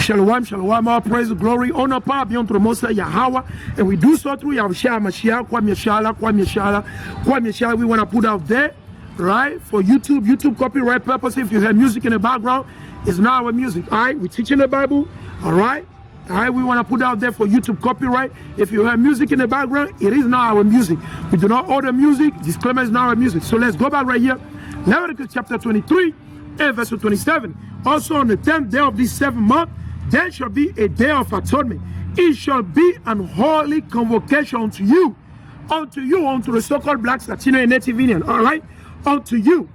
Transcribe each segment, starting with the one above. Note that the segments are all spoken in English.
Shalom, shalom, all praise, glory, honor, power be unto the Most High Yahweh. And we do so through Yahushua Mashiach, Kwame Yeshala. We want to put out there, right, for YouTube copyright purpose. If you hear music in the background, it's not our music, all right? We're teaching the Bible, all right? All right, we want to put out there for YouTube copyright. If you hear music in the background, it is not our music. We do not order music. Disclaimer is not our music. So let's go back right here. Leviticus chapter 23 and verse 27. Also on the 10th day of this 7th month, there shall be a day of atonement. It shall be an holy convocation unto unto the so-called blacks, Latino, and Native Indian, all right? Unto you.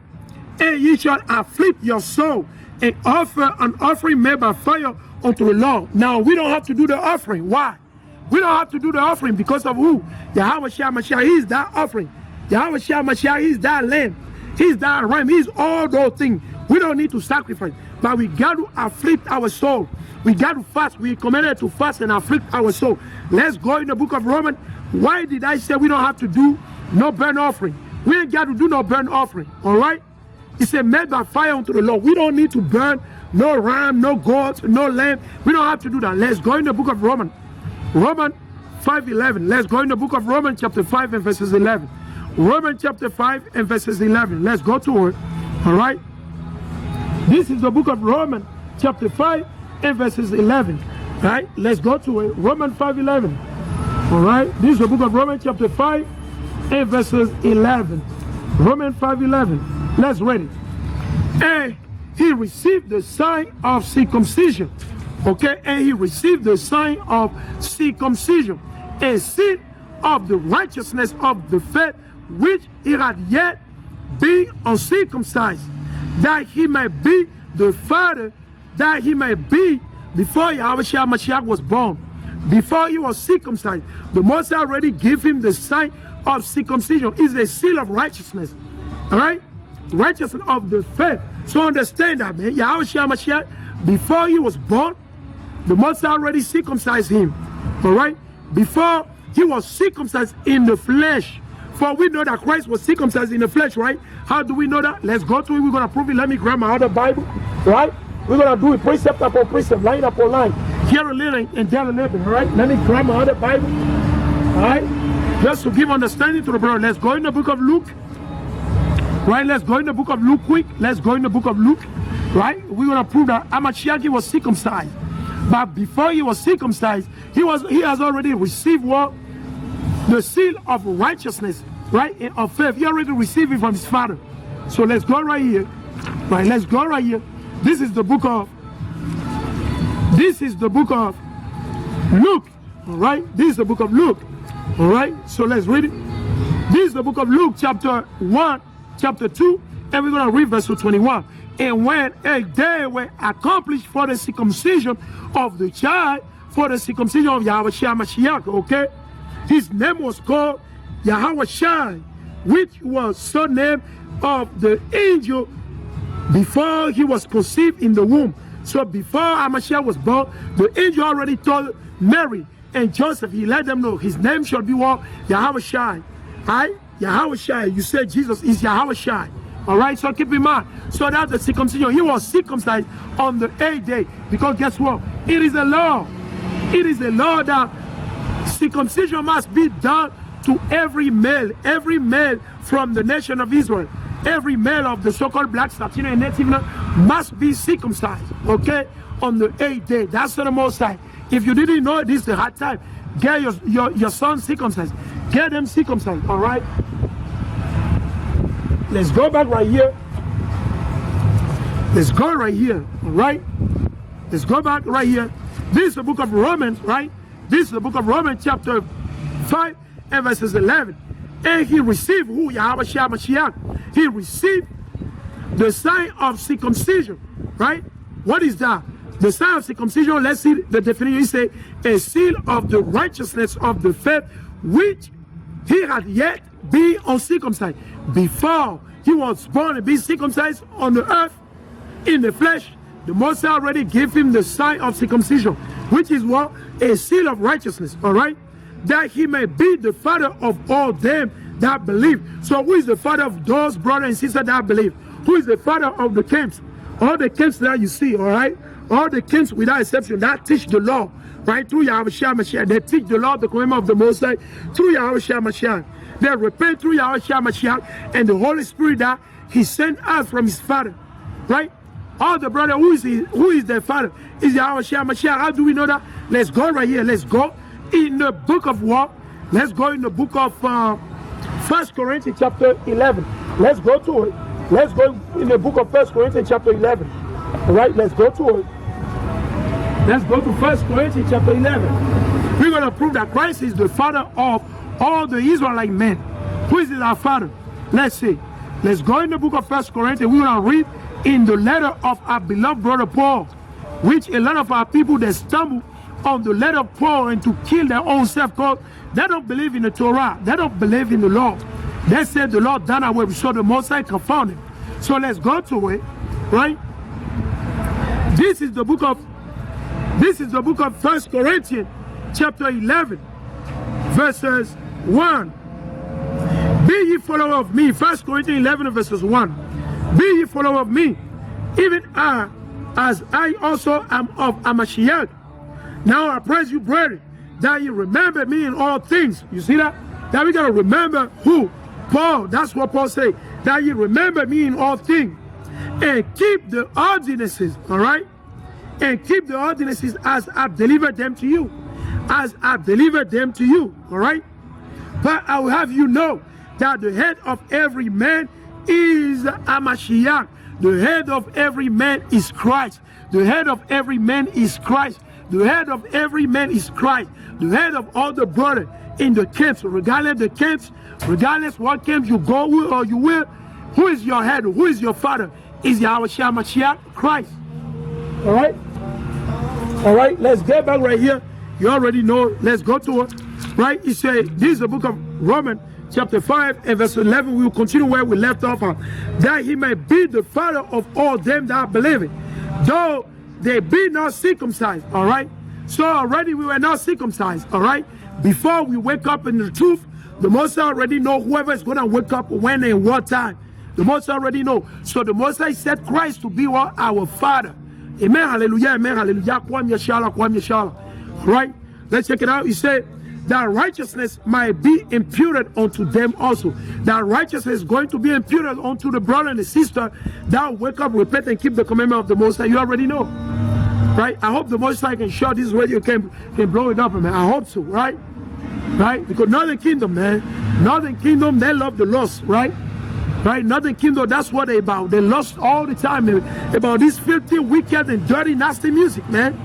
And ye shall afflict your soul and offer an offering made by fire unto the Lord. Now, we don't have to do the offering. Why? We don't have to do the offering because of who? Yahweh Shah Mashiach, he is that offering. Yahweh Shah Mashiach, he is that lamb. He's that ram. He's all those things. We don't need to sacrifice. But we got to afflict our soul. We got to fast. We commanded to fast and afflict our soul. Let's go in the book of Romans. Why did I say we don't have to do no burnt offering? We ain't got to do no burnt offering. All right? It's a made by fire unto the Lord. We don't need to burn no ram, no goats, no lamb. We don't have to do that. Let's go in the book of Romans. Romans 5:11. Let's go in the book of Romans chapter 5 and verses 11. Romans chapter 5 and verses 11. Let's go to it. All right? This is the book of Romans chapter 5 and verses 11. Right? Let's go to it. Romans 5:11. All right? This is the book of Romans chapter 5 and verses 11. Romans 5:11. Let's read it. And he received the sign of circumcision. Okay? And he received the sign of circumcision, a seal of the righteousness of the faith which he had yet been uncircumcised, that he might be the father, that he might be before Yahweh Shah Mashiach was born, before he was circumcised. The Most High already gave him the sign of circumcision. It's a seal of righteousness. All right? Righteousness of the faith. So understand that, man. Yahweh Shah Mashiach, before he was born, the Most High already circumcised him. All right? Before he was circumcised in the flesh. For we know that Christ was circumcised in the flesh, right? How do we know that? Let's go to it. We're going to prove it. Let me grab my other Bible, right? We're going to do it precept upon precept, line upon line. Here a little and there a little bit, all right? Let me grab my other Bible, all right? Just to give understanding to the brother. Let's go in the book of Luke, right? Let's go in the book of Luke quick. Let's go in the book of Luke, right? We're going to prove that Hamashiach was circumcised. But before he was circumcised, he has already received what? The seal of righteousness, right? Of faith. He already received it from his father. So let's go right here. Right, let's go right here. This is the book of Luke. All right? This is the book of Luke. All right? So let's read it. This is the book of Luke, chapter 1, chapter 2, and we're going to read verse 21. And when a day were accomplished for the circumcision of the child, for the circumcision of Yahweh Shah Mashiach, okay? His name was called Yahweh Shai, which was surname of the angel before he was conceived in the womb. So before Hamashiach was born, the angel already told Mary and Joseph, he let them know his name shall be what? Yahweh Shai. Right? Yahweh Shai. You said Jesus is Yahweh Shai. All right, so keep in mind. So that's the circumcision. He was circumcised on the 8th day. Because guess what? It is a law. It is a law that circumcision must be done to every male from the nation of Israel. Every male of the so-called blacks, Latino, and Native must be circumcised, okay, on the 8th day. That's the Most High. If you didn't know, this is the hard time. Get your son circumcised. Get them circumcised, all right? Let's go back right here. Let's go right here, all right? Let's go back right here. This is the book of Romans, right? This is the book of Romans chapter 5 and verses 11. And he received who? Yahweh Shah Mashiach. He received the sign of circumcision, right? What is that? The sign of circumcision, let's see the definition. He said, a seal of the righteousness of the faith which he had yet been uncircumcised. Before he was born and be circumcised on the earth, in the flesh, the Most High already gave him the sign of circumcision, which is what? A seal of righteousness, all right? That he may be the father of all them that believe. So who is the father of those brothers and sisters that believe? Who is the father of the camps? All the camps that you see, all right? all the kings without exception that teach the law, right, through Yahushua Mashiach. They teach the law, the commandment of the Most High through Yahushua Mashiach. They repent through Yahushua Mashiach and the Holy Spirit that He sent us from His Father, right? All the brother, who is their father? Is Yahushua Mashiach. How do we know that? Let's go right here. Let's go in the book of what? Let's go in the book of 1 Corinthians chapter 11. Let's go to it. Let's go in the book of 1 Corinthians chapter 11. All right, let's go to it. Let's go to 1 Corinthians chapter 11. We're going to prove that Christ is the father of all the Israelite men. Who is our father? Let's see. Let's go in the book of 1 Corinthians. We're going to read in the letter of our beloved brother Paul, which a lot of our people that stumble on the letter of Paul and to kill their own self, because they don't believe in the Torah. They don't believe in the law. They said the Lord done away, so the Most High confound it. So let's go to it, right? This is the book of 1 Corinthians chapter 11, verses 1. Be ye follower of me. 1 Corinthians 11 verses 1. Be ye follower of me, even as I also am of Amashiach. Now I praise you, brethren, that you remember me in all things. You see that? That we got to remember who? Paul. That's what Paul said. That you remember me in all things. And keep the ordinances, all right? And keep the ordinances as I've delivered them to you. As I've delivered them to you, all right? But I will have you know that the head of every man is Amashiach. The head of every man is Christ. The head of every man is Christ. The head of every man is Christ. The head of all the brothers in the camps, regardless the camps, regardless what camps you go with or you will, who is your head? Who is your father? Is Yahushua Mashiach, Christ. All right? All right, let's get back right here. You already know. Let's go to it. Right? He said, this is the book of Romans, chapter 5 and verse 11. We will continue where we left off. That he may be the father of all them that believe it, though they be not circumcised. All right? So already we were not circumcised. All right? Before we wake up in the truth, the Most High already know whoever is going to wake up when and what time. The Most High already know. So the Most High said Christ to be what? Our Father. Amen, hallelujah, amen, hallelujah. Kwam yeshala. Right? Let's check it out. He said that righteousness might be imputed unto them also. That righteousness is going to be imputed unto the brother and the sister that wake up, repent, and keep the commandment of the Most High. You already know. Right? I hope the Most High can show this radio can blow it up, man. I hope so, right? Right? Because Northern Kingdom, man. Northern Kingdom, they love the lost, right? Right? Northern Kingdom, that's what they about. They lost all the time, man, about this filthy, wicked, and dirty, nasty music, man.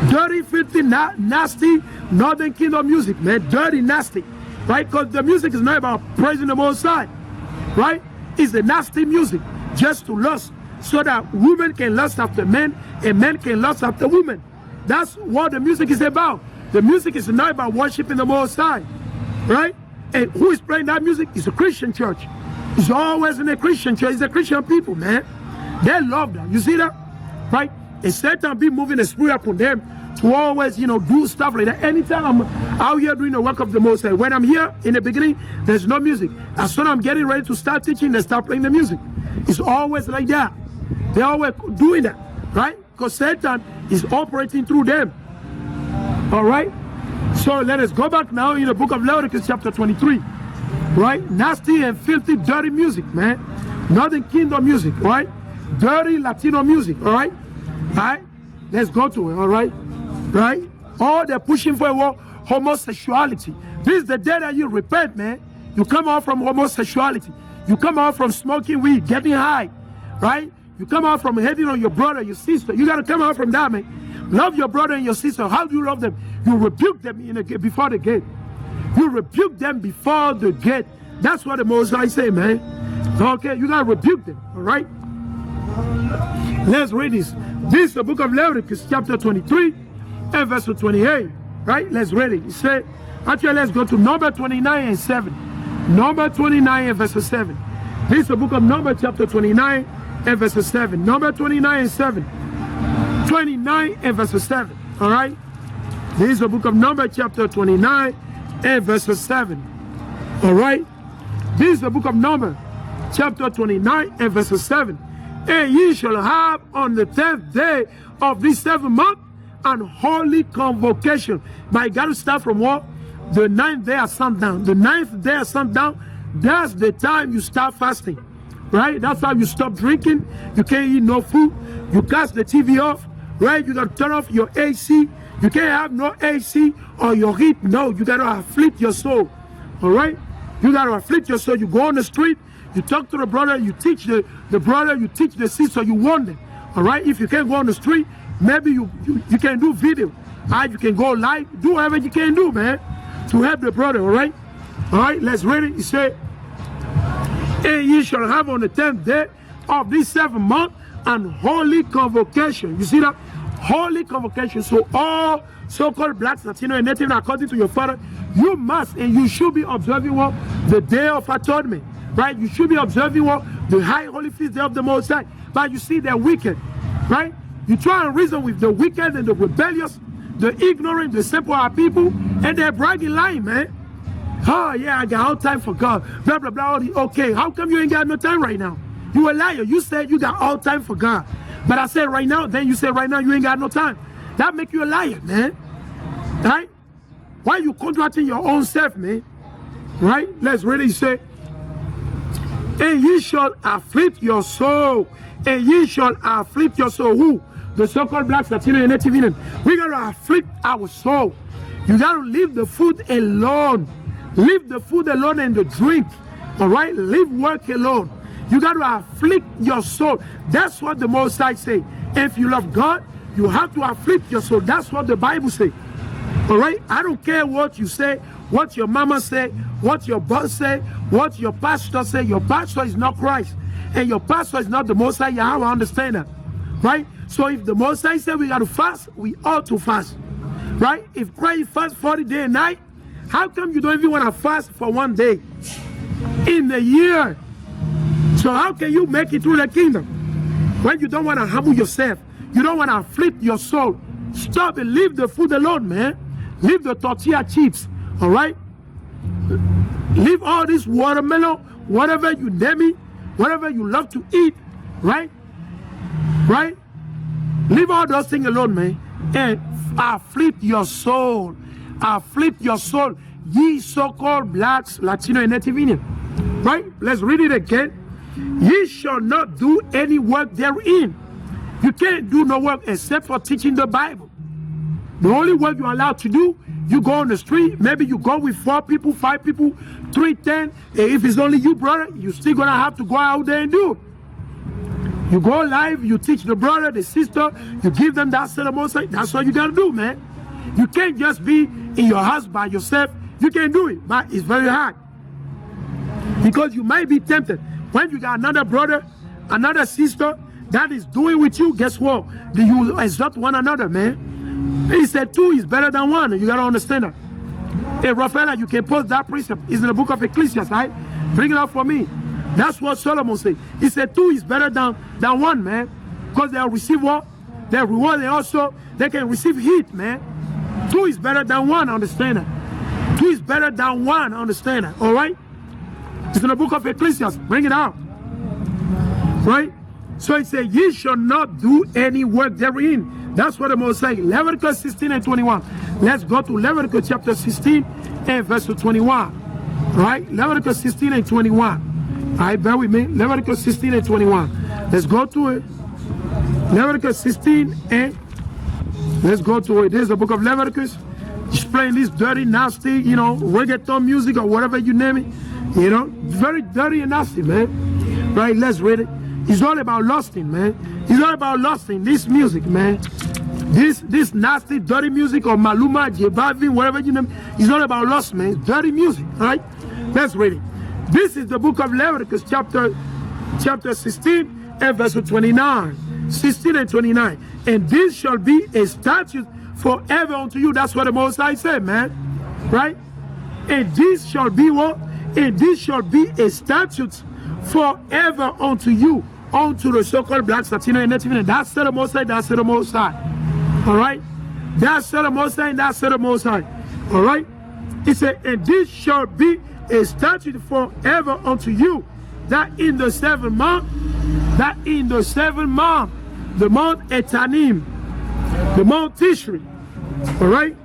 Dirty, filthy, nasty Northern Kingdom music, man. Dirty, nasty. Right? Because the music is not about praising the Most High. Right? It's the nasty music just to lust, so that women can lust after men and men can lust after women. That's what the music is about. The music is not about worshiping the Most High. Right? And who is playing that music? It's a Christian church. It's always in a Christian church. It's the Christian people, man. They love that. You see that? Right? And Satan be moving the spirit upon them to always, do stuff like that. Anytime I'm out here doing the work of the Most High, when I'm here in the beginning, there's no music. As soon as I'm getting ready to start teaching, they start playing the music. It's always like that. They're always doing that, right? Because Satan is operating through them. All right? So let us go back now in the book of Leviticus chapter 23. Right? Nasty and filthy, dirty music, man. Northern Kingdom music, right? Dirty Latino music, all right? All right? Let's go to it, all right? Right? All they're pushing for homosexuality. This is the day that you repent, man. You come out from homosexuality. You come out from smoking weed, getting high, right? You come out from hating on your brother, your sister. You got to come out from that, man. Love your brother and your sister. How do you love them? You rebuke them before the gate. You rebuke them before the gate. That's what the Most High say, man. Okay, you got to rebuke them, all right? Let's read this. This is the book of Leviticus, chapter 23 and verse 28, right? Let's read it. It said, actually, let's go to number 29 and 7. Number 29 and verse 7. This is the book of Numbers, chapter 29 and verse 7. Number 29 and 7. 29 and verse 7, all right? This is the book of Numbers, chapter 29 and verse 7. All right? This is the book of Numbers, chapter 29 and verse 7. And ye shall have on the 10th day of this 7th month an holy convocation. But you got to start from what? The 9th day at sundown. The 9th day at sundown, that's the time you start fasting. Right? That's how you stop drinking. You can't eat no food. You cast the TV off. Right? You got to turn off your AC. You can't have no AC or your heat. No, you got to afflict your soul. All right? You got to afflict your soul. You go on the street. You talk to the brother, you teach the brother, you teach the sister, you warn them. All right? If you can't go on the street, maybe you can do video. All right? You can go live, do whatever you can do, man, to help the brother, all right? All right, let's read it. He said, and ye shall have on the 10th day of this 7th month an holy convocation. You see that? Holy convocation. So all so-called blacks, Latino, and Native, according to your father, you must and you should be observing what? The Day of Atonement. Right? You should be observing what? The high holy feast day of the Most High. But you see, they're wicked. Right? You try and reason with the wicked and the rebellious, the ignorant, the simple people, and they're bragging lying, man. Oh, yeah, I got all time for God. Blah, blah, blah. Okay, how come you ain't got no time right now? You a liar. You said you got all time for God. But I said right now, then you said right now you ain't got no time. That make you a liar, man. Right? Why you contradicting your own self, man? Right? Let's really say, and ye shall afflict your soul. And ye shall afflict your soul. Who? The so-called blacks, Latino, and Native Indian. We got to afflict our soul. You got to leave the food alone. Leave the food alone and the drink. All right? Leave work alone. You got to afflict your soul. That's what the Most High say. If you love God, you have to afflict your soul. That's what the Bible say. All right? I don't care what you say, what your mama say, what your boss say, what your pastor say. Your pastor is not Christ. And your pastor is not the Most High. You have to understand that. Right? So if the Most High said we got to fast, we ought to fast. Right? If Christ fasts 40 days and night, how come you don't even want to fast for 1 day in the year? So how can you make it through the kingdom when you don't want to humble yourself? You don't want to afflict your soul. Stop and leave the food alone, man. Leave the tortilla chips, all right? Leave all this watermelon, whatever you name it, whatever you love to eat, right? Right? Leave all those things alone, man. And afflict your soul. Afflict your soul. Ye so-called blacks, Latino, and Native Indian. Right? Let's read it again. Ye shall not do any work therein. You can't do no work except for teaching the Bible. The only work you're allowed to do, you go on the street, maybe you go with 4 people, 5 people, 3, 10. If it's only you, brother, you're still gonna have to go out there and do it. You go live, you teach the brother, the sister, you give them that ceremony. That's what you gotta do, man. You can't just be in your house by yourself. You can do it, but it's very hard. Because you might be tempted. When you got another brother, another sister that is doing with you, guess what? You exhort one another, man. He said 2 is better than 1. You gotta understand that. Hey, Rafaela, you can post that precept. It's in the book of Ecclesiastes, right? Bring it up for me. That's what Solomon said. He said 2 is better than 1, man. Because they'll receive what? Their reward, and also they can receive heat, man. 2 is better than 1, understand that. 2 is better than 1, understand that. All right? It's in the book of Ecclesiastes. Bring it out. Right? So it says, ye shall not do any work therein. That's what the Most High. Leviticus 16 and 21. Let's go to Leviticus chapter 16 and verse 21. Right? Leviticus 16 and 21. All right, bear with me. Leviticus 16 and 21. Let's go to it. Leviticus 16 and let's go to it. This is the book of Leviticus. Just playing this dirty, nasty, reggaeton music or whatever you name it. Very dirty and nasty, man. Right? Let's read it. It's all about lusting, man. It's all about lusting. This music, man. This nasty, dirty music or Maluma, J Balvin, whatever you name, it's all about lust, man. It's dirty music, all right? Let's read it. This is the book of Leviticus, chapter 16 and verse 29. 16 and 29. And this shall be a statute forever unto you. That's what the Most High said, man. Right? And this shall be what? And this shall be a statute forever unto you, unto the so-called blacks, Latino, and Native Indian. That's the Most High, that's the Most High. All right? That's the Most High, that's the Most High. All right? It said, and this shall be a statute forever unto you, that in the 7th month that in the 7th month, the month Etanim, the month Tishri, all right?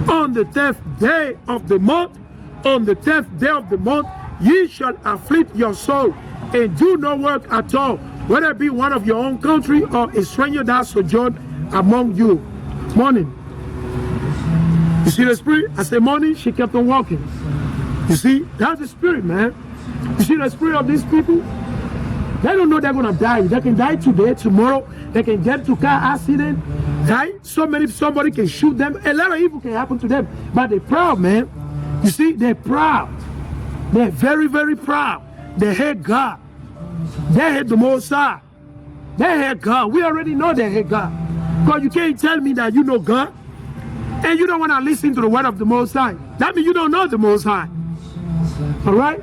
On the 10th day of the month, on the 10th day of the month, ye shall afflict your soul and do no work at all, whether it be one of your own country or a stranger that sojourn among you. Morning. You see the spirit? I said morning, she kept on walking. You see, that's the spirit, man. You see the spirit of these people? They don't know they're gonna die. They can die today, tomorrow. They can get to car accident, right? Somebody can shoot them. A lot of evil can happen to them. But they're proud, man. You see, they're proud. They're very, very proud. They hate God. They hate the Most High. They hate God. We already know they hate God. Because you can't tell me that you know God and you don't want to listen to the word of the Most High. That means you don't know the Most High. All right?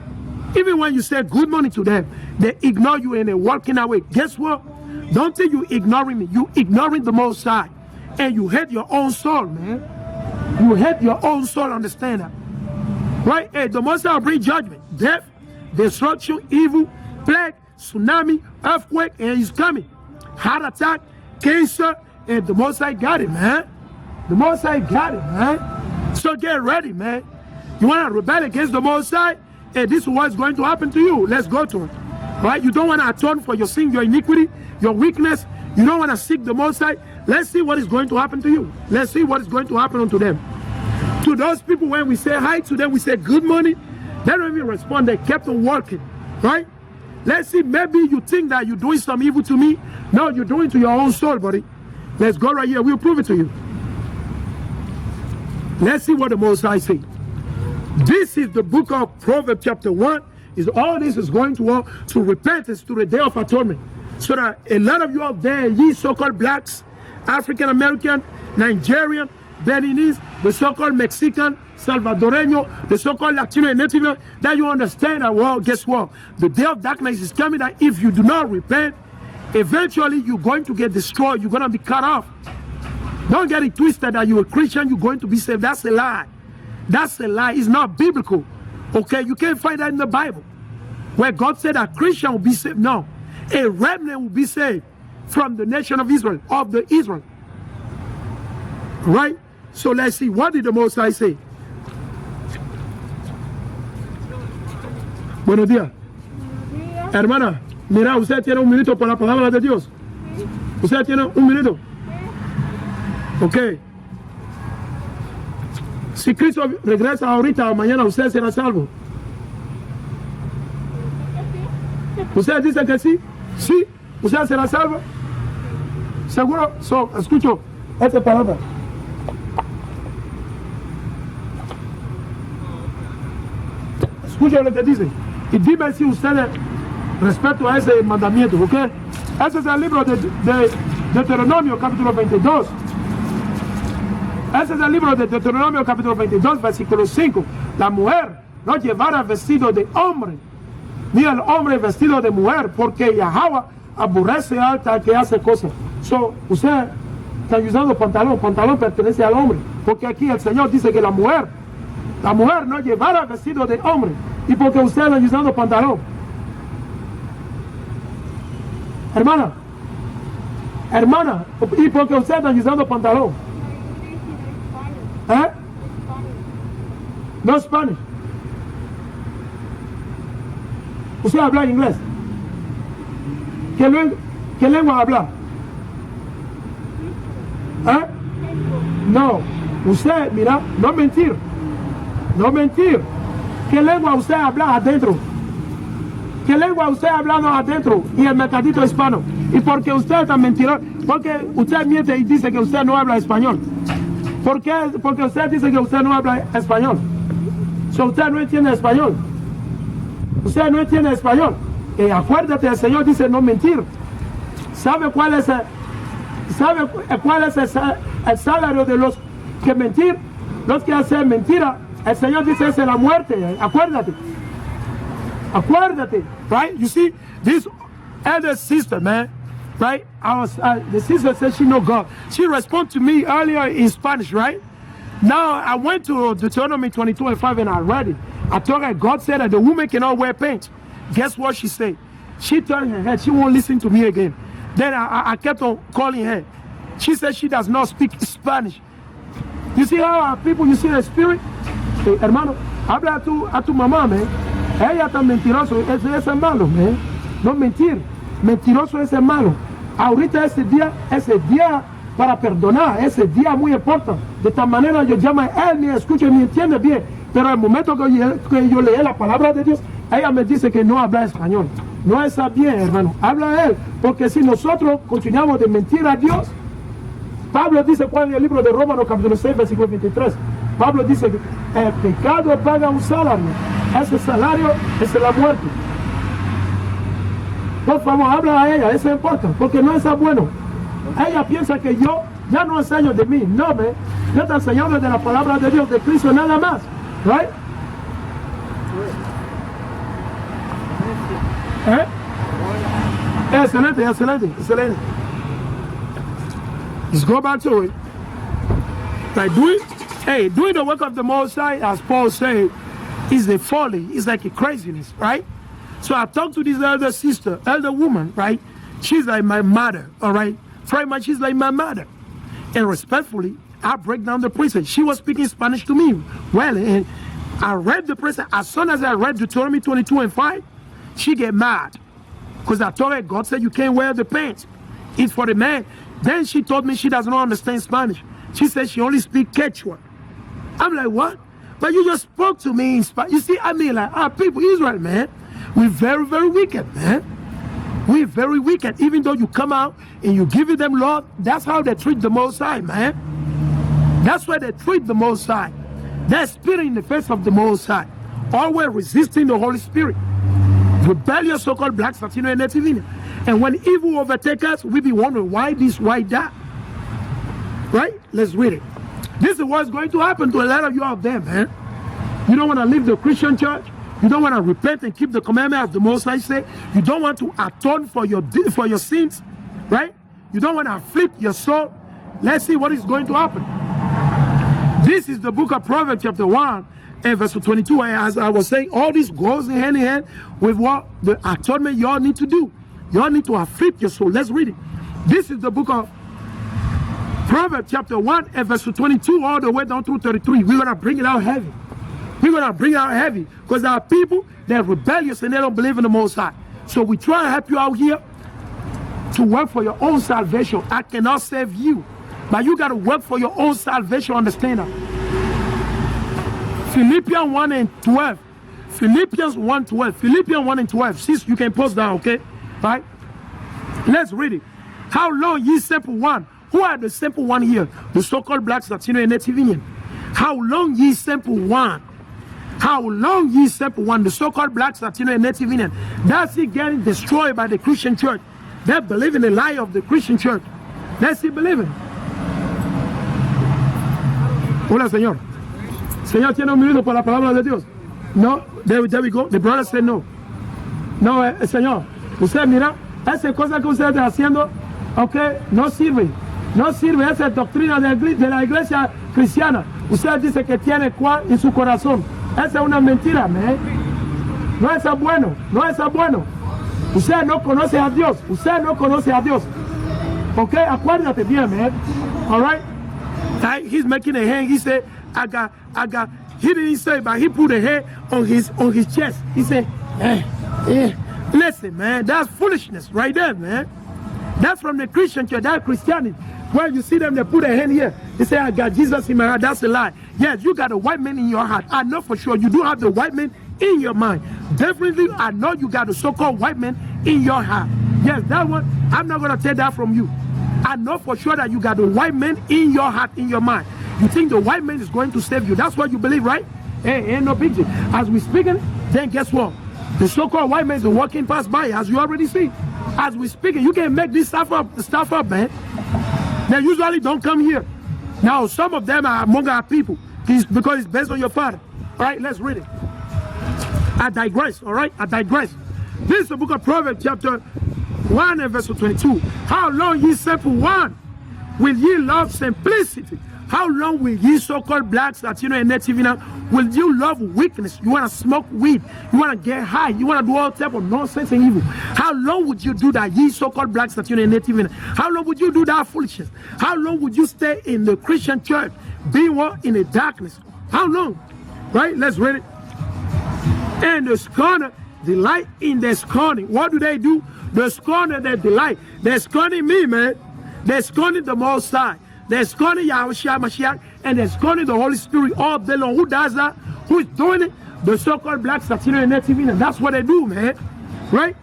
Even when you say good morning to them, they ignore you and they're walking away. Guess what? Don't think you ignoring me. You ignoring the Most High. And you hate your own soul, man. You hate your own soul, understand that? Right? Hey, the Most High will bring judgment, death, destruction, evil, plague, tsunami, earthquake, and he's coming. Heart attack, cancer, and the Most High got it, man. The Most High got it, man. So get ready, man. You want to rebel against the Most High? Hey, this is what's going to happen to you. Let's go to it. Right? You don't want to atone for your sin, your iniquity, your weakness. You don't want to seek the Most High. Let's see what is going to happen to you. Let's see what is going to happen unto them. To those people, when we say hi to them, we say good morning. They don't even respond. They kept on walking. Right? Let's see. Maybe you think that you're doing some evil to me. No, you're doing to your own soul, buddy. Let's go right here. We'll prove it to you. Let's see what the Most High says. This is the book of Proverbs chapter 1. Is all this is going to repentance, to the day of atonement. So that a lot of you out there, ye so-called blacks, African American, Nigerian, Beninese, the so-called Mexican, Salvadoreño, the so-called Latino and Native, that you understand that, well, guess what? The day of darkness is coming, that if you do not repent, eventually you're going to get destroyed. You're going to be cut off. Don't get it twisted that you're a Christian, you're going to be saved. That's a lie. That's a lie. It's not biblical. Okay, you can't find that in the Bible. Where God said that Christian will be saved. No. A remnant will be saved from the nation of Israel, of the Israel. Right? So let's see. What did the Most High say? Buenos días. Hermana, mira, usted tiene un minuto para la palabra de Dios. Usted tiene un minuto. Ok. Si Cristo regresa ahorita o mañana, usted será salvo. ¿Usted dice que sí? Sí. ¿Usted será salvo? ¿Seguro? So, escucho esta palabra. Escucha lo que dice. Y dime si ustedes respecto a ese mandamiento, ¿ok? Ese es el libro de Deuteronomio, capítulo 22. Ese es el libro de Deuteronomio, capítulo 22, versículo 5. La mujer no llevará vestido de hombre, ni el hombre vestido de mujer, porque Yahweh aborrece al tal que hace cosas. So, usted está usando pantalón. Pantalón pertenece al hombre, porque aquí el Señor dice que la mujer no llevará vestido de hombre. ¿Y porque usted está usando pantalón? Hermana, ¿y porque usted está usando pantalón? ¿Eh? No Spanish. ¿Usted habla inglés? ¿Qué lengua habla? ¿Eh? No. Usted, mira, no mentir. No mentir. ¿Qué lengua usted habla adentro? ¿Qué lengua usted ha hablado adentro? Y el mercadito hispano. ¿Y porque usted está mentiroso? Porque usted miente y dice que usted no habla español. ¿Por qué? Porque usted dice que usted no habla español. So, usted no entiende español. Usted no entiende español. Y acuérdate, el Señor dice no mentir. ¿Sabe cuál es el salario de los que mentir? Los que hacen mentira. El Señor dice es la muerte. Acuérdate. Acuérdate. Right? You see, this elder sister, man. Right? The sister said she know God. She responded to me earlier in Spanish, right? Now, I went to Deuteronomy 22:5 and I read it. I told her God said that the woman cannot wear paint. Guess what she said? She turned her head. She won't listen to me again. Then I kept on calling her. She said she does not speak Spanish. You see how our people, you see the spirit? Hey, hermano, habla a tu mamá, man. Ella tan mentiroso, ese es malo, man. No mentir. Mentiroso es malo. Ahorita ese día para perdonar, ese día muy importante. De tal manera yo llamo a él, me escucha y me entiende bien. Pero al momento que yo leí la palabra de Dios, ella me dice que no habla español. No está bien, hermano. Habla a él. Porque si nosotros continuamos de mentir a Dios, Pablo dice, en el libro de Romanos capítulo 6, versículo 23, Pablo dice que el pecado paga un salario. Ese salario es la muerte. Por favor, habla a ella, eso importa, porque no está bueno. Ella piensa que yo ya no enseño de mí, no, yo te enseño de la palabra de Dios, de Cristo, nada más. Right? Excelente, excelente, excelente. Let's go back to it. Like doing the work of the Most High, as Paul said, is a folly. It's like a craziness, right? So I talked to this elder sister, elder woman, right? She's like my mother, all right? Very much she's like my mother. And respectfully, I break down the precept. She was speaking Spanish to me. Well, and I read the precept. As soon as I read Deuteronomy 22:5, she get mad. Because I told her, God said you can't wear the pants. It's for the man. Then she told me she does not understand Spanish. She said she only speaks Quechua. I'm like, what? But you just spoke to me in Spanish. You see, I mean, like, our people, Israel, man, we're very, very wicked, man. We're very wicked. Even though you come out and you give it them Lord, that's how they treat the Most High, man. That's why they treat the Most High. They're spitting in the face of the Most High. Always resisting the Holy Spirit. Rebellious so-called blacks, Latino, and Native Indian. And when evil overtakes us, we be wondering why this, why that. Right? Let's read it. This is what's going to happen to a lot of you out there, man. You don't want to leave the Christian church. You don't want to repent and keep the commandment of the Most High say. You don't want to atone for your sins, right? You don't want to afflict your soul. Let's see what is going to happen. This is the book of Proverbs chapter 1 and verse 22. As I was saying, all this goes hand in hand with what the atonement y'all need to do. Y'all need to afflict your soul. Let's read it. This is the book of Proverbs chapter 1 and verse 22 all the way down to 33. We're going to bring it out heavy. We're going to bring it out heavy because our people, they're rebellious and they don't believe in the Most High. So we try to help you out here to work for your own salvation. I cannot save you, but you got to work for your own salvation. Understand that? Philippians 1 and 12. Philippians 1:12. Philippians 1 and 12. Sis, you can post down, okay? Right? Let's read it. How long ye simple one? Who are the simple one here? The so-called blacks, Latino, and Native Indian. How long ye simple one? How long ye simple one? The so-called blacks, Latino, and Native Indian. That's it getting destroyed by the Christian church. They believe in the lie of the Christian church. That's it believing. Hola, Señor. Señor, ¿tiene un minuto para la palabra de Dios? No, there we go. The brother said no. No, Señor. Usted mira, esa cosa que usted está haciendo, ok, no sirve. No sirve, esa doctrina de la iglesia cristiana. Usted dice que tiene cuál en su corazón. Esa es una mentira, man. No es bueno, no es bueno. Usted no conoce a Dios. Usted no conoce a Dios. Ok, acuérdate bien, man. All right? He's making a hand. He said, I got. He didn't say, but he put a hand on his chest. He said, listen, man, that's foolishness right there, man. That's from the Christian church, that's Christianity. When you see them, they put a hand here. They say, I got Jesus in my heart. That's a lie. Yes, you got a white man in your heart. I know for sure you do have the white man in your mind. Definitely, I know you got the so-called white man in your heart. Yes, that one, I'm not going to take that from you. I know for sure that you got the white man in your heart, in your mind. You think the white man is going to save you. That's what you believe, right? Hey, ain't no big deal. As we speaking, then guess what? The so-called white man is walking past by, as you already see. As we speaking, you can make this stuff up, man. They usually don't come here. Now, some of them are among our people because it's based on your father. All right, let's read it. I digress, all right? I digress. This is the book of Proverbs, chapter 1 and verse 22. How long ye simple one? Will ye love simplicity? How long will ye so-called blacks, Latino, and Native, will you love weakness? You want to smoke weed? You want to get high? You want to do all type of nonsense and evil? How long would you do that, ye so-called blacks, Latino, and Native? How long would you do that foolishness? How long would you stay in the Christian church, being what? In the darkness? How long? Right? Let's read it. And the scorner delight in the scorning. What do? The scorner, they delight. They're scorning me, man. They're scorning the Most High. They're scorning Yahushua Mashiach, and they're scorning the Holy Spirit all day long. Who does that? Who is doing it? The so-called blacks, Latino, and Native. And that's what they do, man. Right?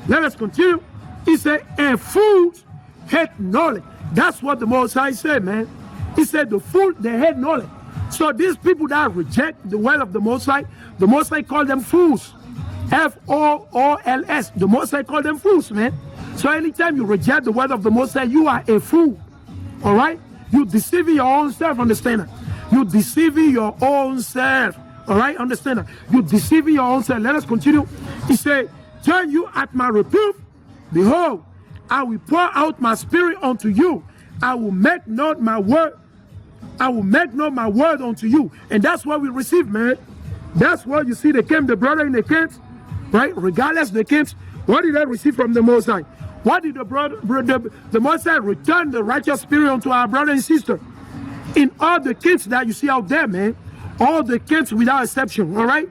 Let us continue. He said, and fools hate knowledge. That's what the Most High said, man. He said, the fool, they hate knowledge. So these people that reject the word of the Most High called them fools. F-O-O-L-S. The Most High called them fools, man. So anytime you reject the word of the Most High, you are a fool. All right? You deceiving your own self, understand that? You deceiving your own self. All right? Understand that? You deceiving your own self. Let us continue. He said, turn you at my reproof. Behold, I will pour out my spirit unto you. I will make known my word. I will make known my word unto you. And that's what we receive, man. That's what you see. They came, the brother in the camps, right? Regardless of the camps, what did they receive from the Most High? What did the Most High return the righteous spirit unto our brother and sister? In all the camps that you see out there, man, all the camps without exception, all right?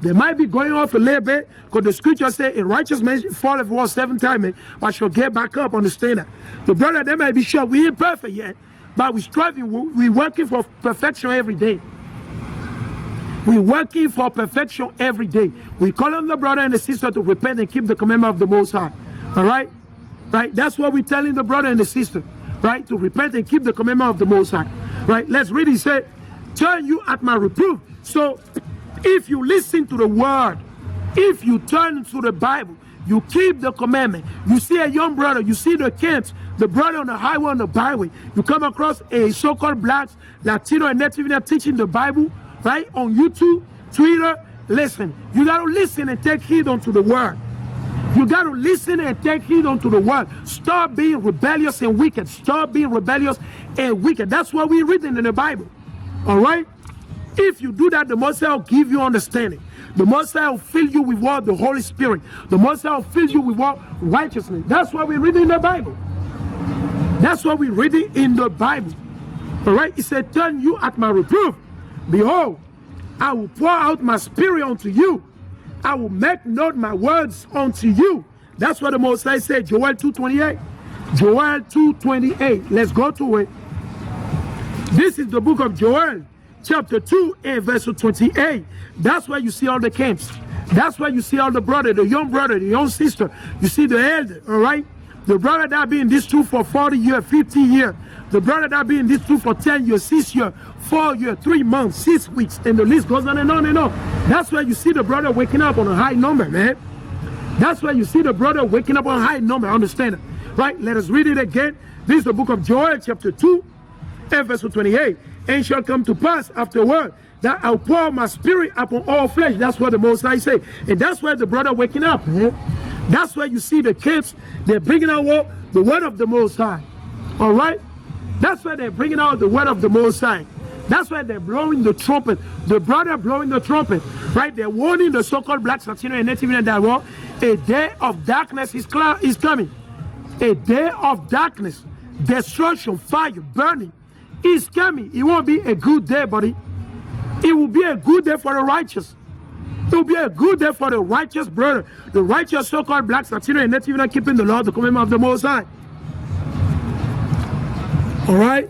They might be going off a little bit, because the scripture says, a righteous man fall if was 7 times, man, but shall get back up, understand that. The brother, they might be sure we ain't perfect yet, but we're striving, we're working for perfection every day. We're working for perfection every day. We call on the brother and the sister to repent and keep the commandment of the Most High, all right? Right? That's what we're telling the brother and the sister, right? To repent and keep the commandment of the Most High, right? Let's read. He said, turn you at my reproof. So if you listen to the word, if you turn to the Bible, you keep the commandment. You see a young brother, you see the camps, the brother on the highway, on the byway. You come across a so-called blacks, Latino, and Native teaching the Bible, right? On YouTube, Twitter, listen. You got to listen and take heed unto the word. You got to listen and take heed unto the word. Stop being rebellious and wicked. Stop being rebellious and wicked. That's what we're reading in the Bible. All right? If you do that, the Most High will give you understanding. The Most High will fill you with what? The Holy Spirit. The Most High will fill you with what? Righteousness. That's what we're reading in the Bible. That's what we're reading in the Bible. All right? He said, turn you at my reproof. Behold, I will pour out my spirit unto you. I will make known my words unto you. That's what the Most High said, Joel 2:28. Joel 2:28. Let's go to it. This is the book of Joel, chapter 2 and verse 28. That's where you see all the camps. That's where you see all the brother, the young sister. You see the elder, all right? The brother that be in this truth for 40 years, 50 years. The brother that be in this truth for 10 years, 6 years, 4 years, 3 months, 6 weeks, and the list goes on and on and on. That's where you see the brother waking up on a high number, man. That's where you see the brother waking up on a high number. Understand it? Right? Let us read it again. This is the book of Joel, chapter 2, and verse 28. And shall come to pass afterward that I'll pour my spirit upon all flesh. That's what the Most High say. And that's where the brother waking up, man. That's where you see the kids. They're bringing out what? The word of the Most High. All right? That's why they're bringing out the word of the Most High. That's why they're blowing the trumpet. The brother blowing the trumpet, right? They're warning the so-called blacks, Latino, and Native that well, a day of darkness is coming. A day of darkness, destruction, fire, burning is coming. It won't be a good day, buddy. It will be a good day for the righteous. It will be a good day for the righteous brother, the righteous so-called blacks, Latino, and Native keeping the law, the commandment of the Most High. All right?